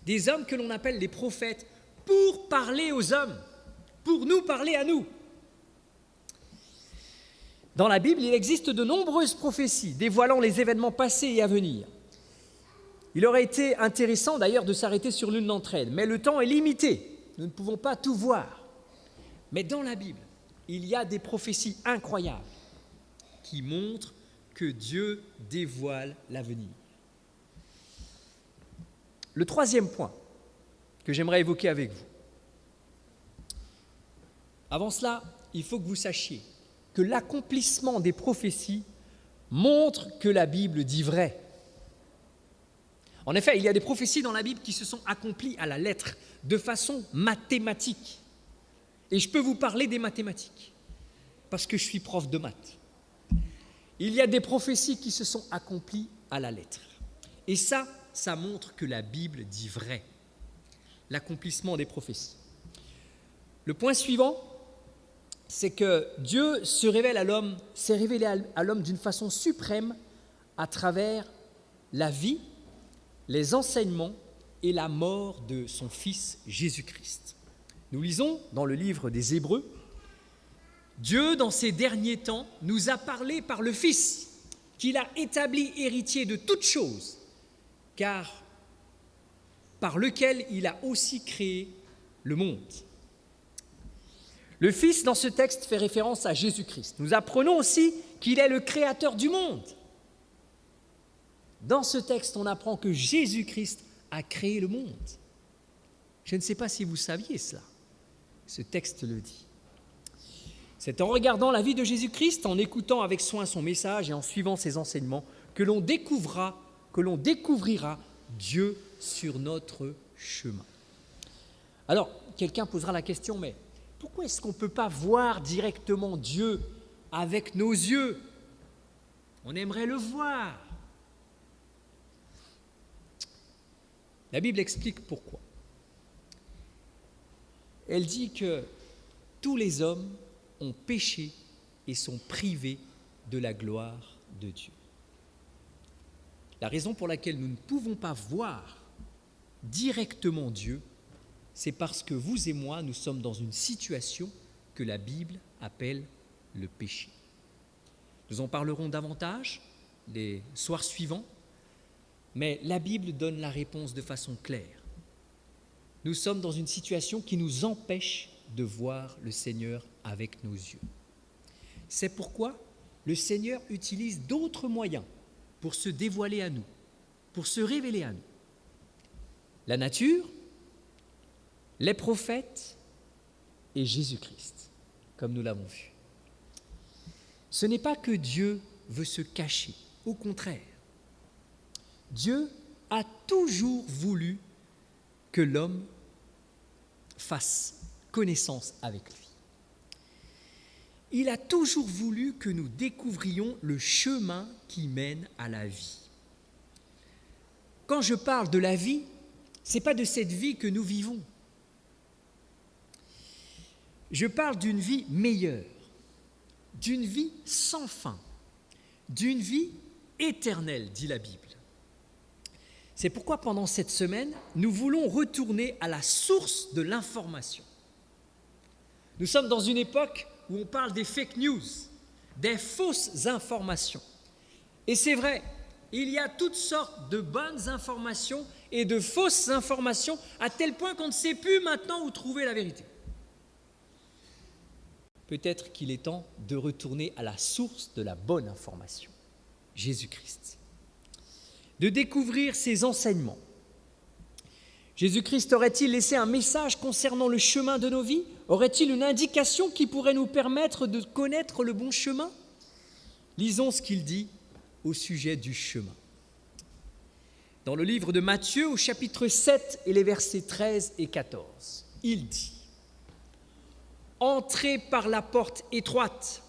que l'on appelle les prophètes, pour parler aux hommes, pour nous parler à nous. Dans la Bible, il existe de nombreuses prophéties dévoilant les événements passés et à venir. Il aurait été intéressant d'ailleurs de s'arrêter sur l'une d'entre elles, mais le temps est limité, nous ne pouvons pas tout voir. Mais dans la Bible, il y a des prophéties incroyables qui montrent que Dieu dévoile l'avenir. Le troisième point, que j'aimerais évoquer avec vous. Avant cela, il faut que vous sachiez que l'accomplissement des prophéties montre que la Bible dit vrai. En effet, il y a des prophéties dans la Bible qui se sont accomplies à la lettre, de façon mathématique. Et je peux vous parler des mathématiques, parce que je suis prof de maths. Il y a des prophéties qui se sont accomplies à la lettre. Et ça montre que la Bible dit vrai, l'accomplissement des prophéties. Le point suivant, c'est que Dieu s'est révélé à l'homme d'une façon suprême à travers la vie, les enseignements et la mort de son Fils Jésus-Christ. Nous lisons dans le livre des Hébreux, Dieu, dans ces derniers temps, nous a parlé par le Fils, qu'il a établi héritier de toutes choses, car par lequel il a aussi créé le monde. Le Fils, dans ce texte, fait référence à Jésus-Christ. Nous apprenons aussi qu'il est le créateur du monde. Dans ce texte, on apprend que Jésus-Christ a créé le monde. Je ne sais pas si vous saviez cela. Ce texte le dit. C'est en regardant la vie de Jésus-Christ, en écoutant avec soin son message et en suivant ses enseignements que l'on découvrira Dieu sur notre chemin. Alors, quelqu'un posera la question, mais pourquoi est-ce qu'on ne peut pas voir directement Dieu avec nos yeux? On aimerait le voir. La Bible explique pourquoi. Elle dit que tous les hommes ont péché et sont privés de la gloire de Dieu. La raison pour laquelle nous ne pouvons pas voir directement Dieu, c'est parce que vous et moi, nous sommes dans une situation que la Bible appelle le péché. Nous en parlerons davantage les soirs suivants, mais la Bible donne la réponse de façon claire. Nous sommes dans une situation qui nous empêche de voir le Seigneur avec nos yeux. C'est pourquoi le Seigneur utilise d'autres moyens pour se dévoiler à nous, pour se révéler à nous. La nature, les prophètes et Jésus-Christ, comme nous l'avons vu. Ce n'est pas que Dieu veut se cacher, au contraire. Dieu a toujours voulu que l'homme fasse connaissance avec lui. Il a toujours voulu que nous découvrions le chemin qui mène à la vie. Quand je parle de la vie, ce n'est pas de cette vie que nous vivons. Je parle d'une vie meilleure, d'une vie sans fin, d'une vie éternelle, dit la Bible. C'est pourquoi pendant cette semaine, nous voulons retourner à la source de l'information. Nous sommes dans une époque où on parle des fake news, des fausses informations. Et c'est vrai, il y a toutes sortes de bonnes informations et de fausses informations, à tel point qu'on ne sait plus maintenant où trouver la vérité. Peut-être qu'il est temps de retourner à la source de la bonne information, Jésus-Christ. De découvrir ses enseignements. Jésus-Christ aurait-il laissé un message concernant le chemin de nos vies? Aurait-il une indication qui pourrait nous permettre de connaître le bon chemin? Lisons ce qu'il dit au sujet du chemin. Dans le livre de Matthieu, au chapitre 7 et les versets 13 et 14, il dit « Entrez par la porte étroite,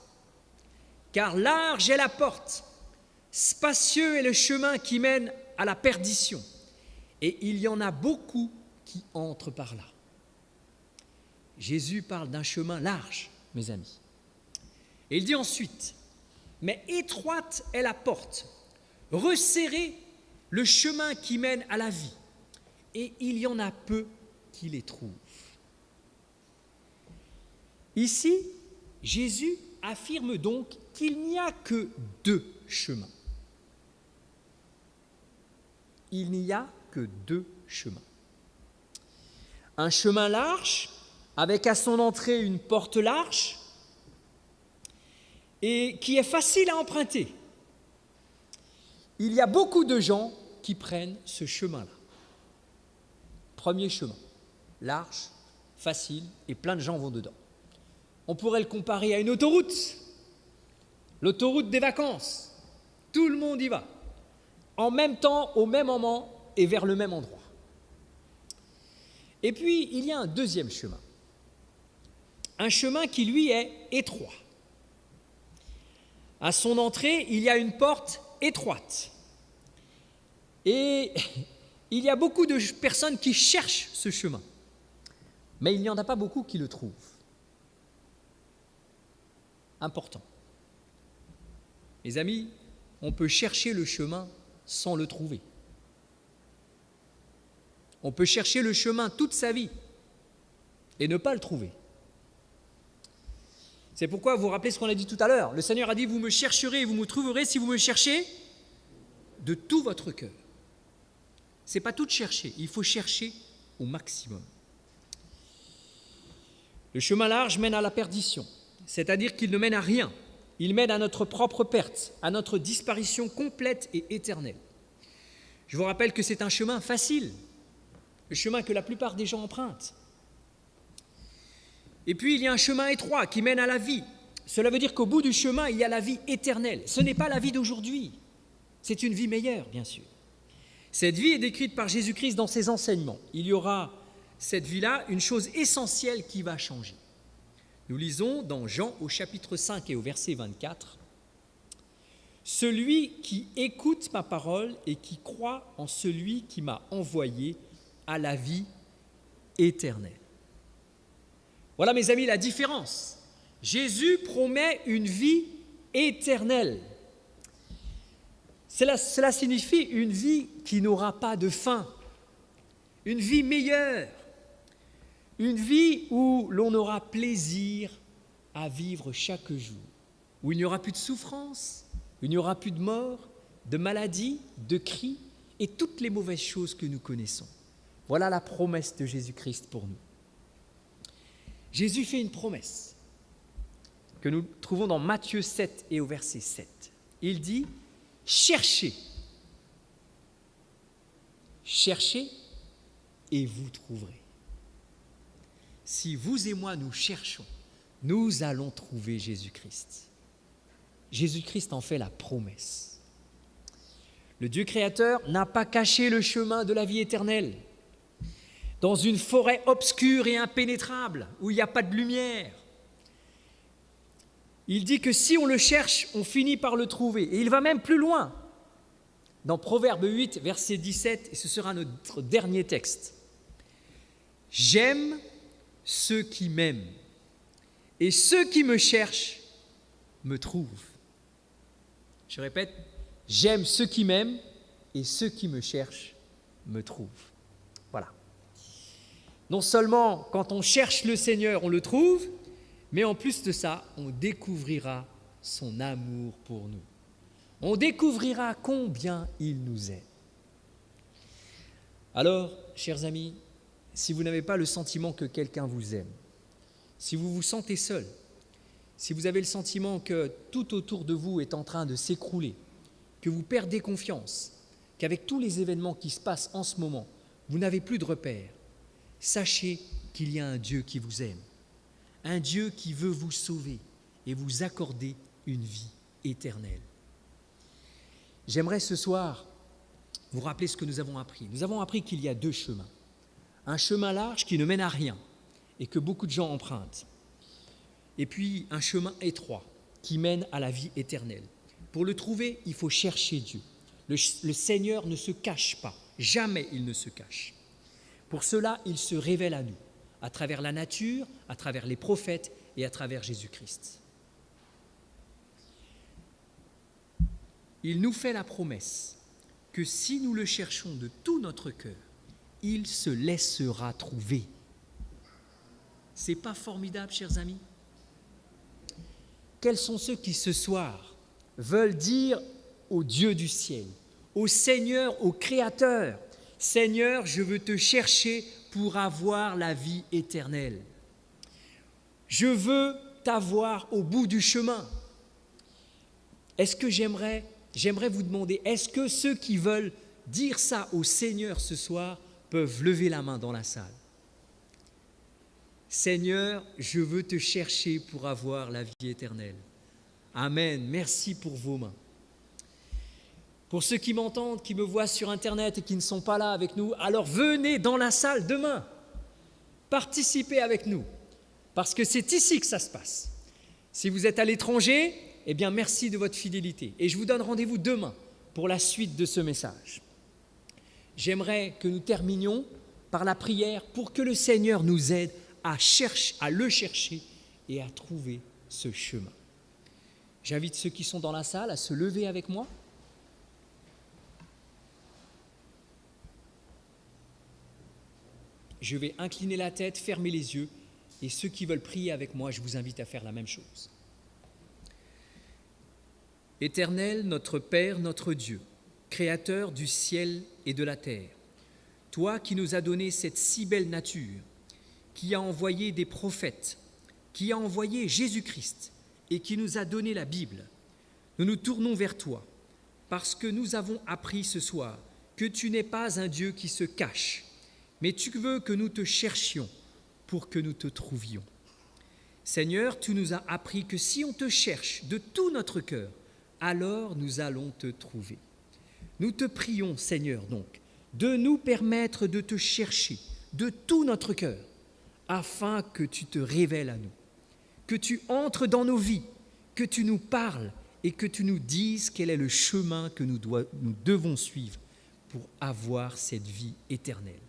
car large est la porte, spacieux est le chemin qui mène à la perdition, et il y en a beaucoup qui entrent par là. » Jésus parle d'un chemin large, mes amis. Et il dit ensuite, « Mais étroite est la porte, resserré le chemin qui mène à la vie, et il y en a peu qui les trouvent. » Ici, Jésus affirme donc qu'il n'y a que deux chemins. Il n'y a que deux chemins. Un chemin large, avec à son entrée une porte large, et qui est facile à emprunter. Il y a beaucoup de gens qui prennent ce chemin-là. Premier chemin. large, facile, et plein de gens vont dedans. On pourrait le comparer à une autoroute, l'autoroute des vacances. Tout le monde y va, en même temps, au même moment et vers le même endroit. Et puis, il y a un deuxième chemin. Un chemin qui, lui, est étroit. À son entrée, il y a une porte étroite. Et il y a beaucoup de personnes qui cherchent ce chemin. Mais il n'y en a pas beaucoup qui le trouvent. Important. Mes amis, on peut chercher le chemin sans le trouver. On peut chercher le chemin toute sa vie et ne pas le trouver. C'est pourquoi vous vous rappelez ce qu'on a dit tout à l'heure. Le Seigneur a dit, vous me chercherez et vous me trouverez si vous me cherchez de tout votre cœur. Ce n'est pas tout chercher, il faut chercher au maximum. Le chemin large mène à la perdition, c'est-à-dire qu'il ne mène à rien. Il mène à notre propre perte, à notre disparition complète et éternelle. Je vous rappelle que c'est un chemin facile, le chemin que la plupart des gens empruntent. Et puis il y a un chemin étroit qui mène à la vie. Cela veut dire qu'au bout du chemin, il y a la vie éternelle. Ce n'est pas la vie d'aujourd'hui, c'est une vie meilleure, bien sûr. Cette vie est décrite par Jésus-Christ dans ses enseignements. Il y aura cette vie-là, une chose essentielle qui va changer. Nous lisons dans Jean au chapitre 5 et au verset 24, « Celui qui écoute ma parole et qui croit en celui qui m'a envoyé a la vie éternelle. » Voilà, mes amis, la différence. Jésus promet une vie éternelle. Cela signifie une vie qui n'aura pas de fin, une vie meilleure, une vie où l'on aura plaisir à vivre chaque jour, où il n'y aura plus de souffrance, où il n'y aura plus de mort, de maladie, de cris et toutes les mauvaises choses que nous connaissons. Voilà la promesse de Jésus-Christ pour nous. Jésus fait une promesse que nous trouvons dans Matthieu 7 et au verset 7. Il dit « Cherchez, cherchez et vous trouverez. » Si vous et moi nous cherchons, nous allons trouver Jésus-Christ. Jésus-Christ en fait la promesse. Le Dieu créateur n'a pas caché le chemin de la vie éternelle dans une forêt obscure et impénétrable où il n'y a pas de lumière. Il dit que si on le cherche, on finit par le trouver. Et il va même plus loin. Dans Proverbe 8, verset 17, et ce sera notre dernier texte. « J'aime ceux qui m'aiment, et ceux qui me cherchent me trouvent. » Je répète, « J'aime ceux qui m'aiment, et ceux qui me cherchent me trouvent. » Voilà. Non seulement quand on cherche le Seigneur, on le trouve, mais en plus de ça, on découvrira son amour pour nous. On découvrira combien il nous aime. Alors, chers amis, si vous n'avez pas le sentiment que quelqu'un vous aime, si vous vous sentez seul, si vous avez le sentiment que tout autour de vous est en train de s'écrouler, que vous perdez confiance, qu'avec tous les événements qui se passent en ce moment, vous n'avez plus de repères, sachez qu'il y a un Dieu qui vous aime, un Dieu qui veut vous sauver et vous accorder une vie éternelle. J'aimerais ce soir vous rappeler ce que nous avons appris. Nous avons appris qu'il y a deux chemins. Un chemin large qui ne mène à rien et que beaucoup de gens empruntent. Et puis un chemin étroit qui mène à la vie éternelle. Pour le trouver, il faut chercher Dieu. Le Seigneur ne se cache pas, jamais il ne se cache. Pour cela, il se révèle à nous, à travers la nature, à travers les prophètes et à travers Jésus-Christ. Il nous fait la promesse que si nous le cherchons de tout notre cœur, il se laissera trouver. C'est pas formidable, chers amis? Quels sont ceux qui, ce soir, veulent dire au Dieu du ciel, au Seigneur, au Créateur, « Seigneur, je veux te chercher pour avoir la vie éternelle. Je veux t'avoir au bout du chemin. » Est-ce que j'aimerais vous demander, est-ce que ceux qui veulent dire ça au Seigneur ce soir peuvent lever la main dans la salle? Seigneur, je veux te chercher pour avoir la vie éternelle. Amen. Merci pour vos mains. Pour ceux qui m'entendent, qui me voient sur Internet et qui ne sont pas là avec nous, alors venez dans la salle demain. Participez avec nous, parce que c'est ici que ça se passe. Si vous êtes à l'étranger, eh bien merci de votre fidélité. Et je vous donne rendez-vous demain pour la suite de ce message. J'aimerais que nous terminions par la prière pour que le Seigneur nous aide à le chercher et à trouver ce chemin. J'invite ceux qui sont dans la salle à se lever avec moi. Je vais incliner la tête, fermer les yeux, et ceux qui veulent prier avec moi, je vous invite à faire la même chose. Éternel, notre Père, notre Dieu, Créateur du ciel et de la terre, toi qui nous as donné cette si belle nature, qui a envoyé des prophètes, qui a envoyé Jésus-Christ et qui nous a donné la Bible, nous nous tournons vers toi parce que nous avons appris ce soir que tu n'es pas un Dieu qui se cache, mais tu veux que nous te cherchions pour que nous te trouvions. Seigneur, tu nous as appris que si on te cherche de tout notre cœur, alors nous allons te trouver. Nous te prions, Seigneur, donc, de nous permettre de te chercher de tout notre cœur, afin que tu te révèles à nous, que tu entres dans nos vies, que tu nous parles et que tu nous dises quel est le chemin que nous devons suivre pour avoir cette vie éternelle.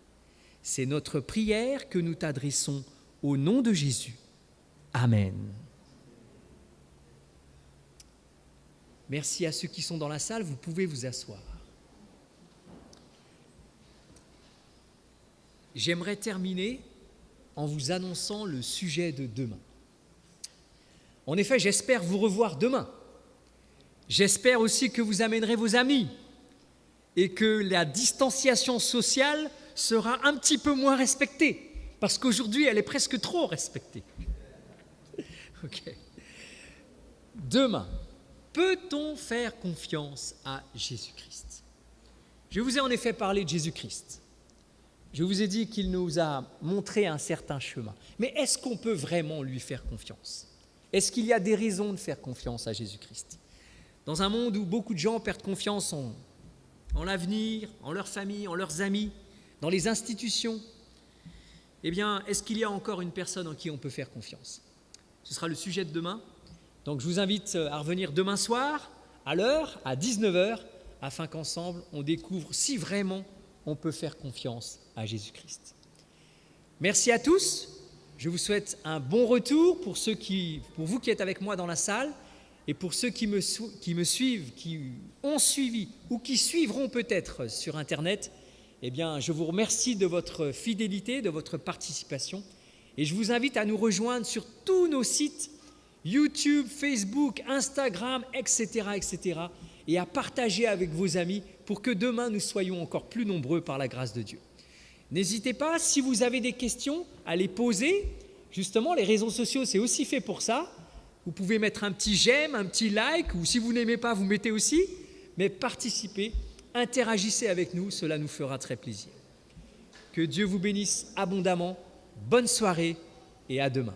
C'est notre prière que nous t'adressons au nom de Jésus. Amen. Merci à ceux qui sont dans la salle, vous pouvez vous asseoir. J'aimerais terminer en vous annonçant le sujet de demain. En effet, j'espère vous revoir demain. J'espère aussi que vous amènerez vos amis et que la distanciation sociale sera un petit peu moins respectée, parce qu'aujourd'hui, elle est presque trop respectée. Ok. Demain, peut-on faire confiance à Jésus-Christ ? Je vous ai en effet parlé de Jésus-Christ. Je vous ai dit qu'il nous a montré un certain chemin. Mais est-ce qu'on peut vraiment lui faire confiance ? Est-ce qu'il y a des raisons de faire confiance à Jésus-Christ ? Dans un monde où beaucoup de gens perdent confiance en l'avenir, en leur famille, en leurs amis, dans les institutions, eh bien, est-ce qu'il y a encore une personne en qui on peut faire confiance ? Ce sera le sujet de demain. Donc, je vous invite à revenir demain soir, à l'heure, à 19h, afin qu'ensemble, on découvre si vraiment on peut faire confiance à Jésus-Christ. Merci à tous. Je vous souhaite un bon retour pour vous qui êtes avec moi dans la salle et pour ceux qui me suivent, qui ont suivi ou qui suivront peut-être sur Internet. Eh bien, je vous remercie de votre fidélité, de votre participation et je vous invite à nous rejoindre sur tous nos sites YouTube, Facebook, Instagram, etc., et à partager avec vos amis pour que demain nous soyons encore plus nombreux par la grâce de Dieu. N'hésitez pas, si vous avez des questions, à les poser. Justement, les réseaux sociaux, c'est aussi fait pour ça. Vous pouvez mettre un petit j'aime, un petit like, ou si vous n'aimez pas, vous mettez aussi. Mais participez, interagissez avec nous, cela nous fera très plaisir. Que Dieu vous bénisse abondamment. Bonne soirée et à demain.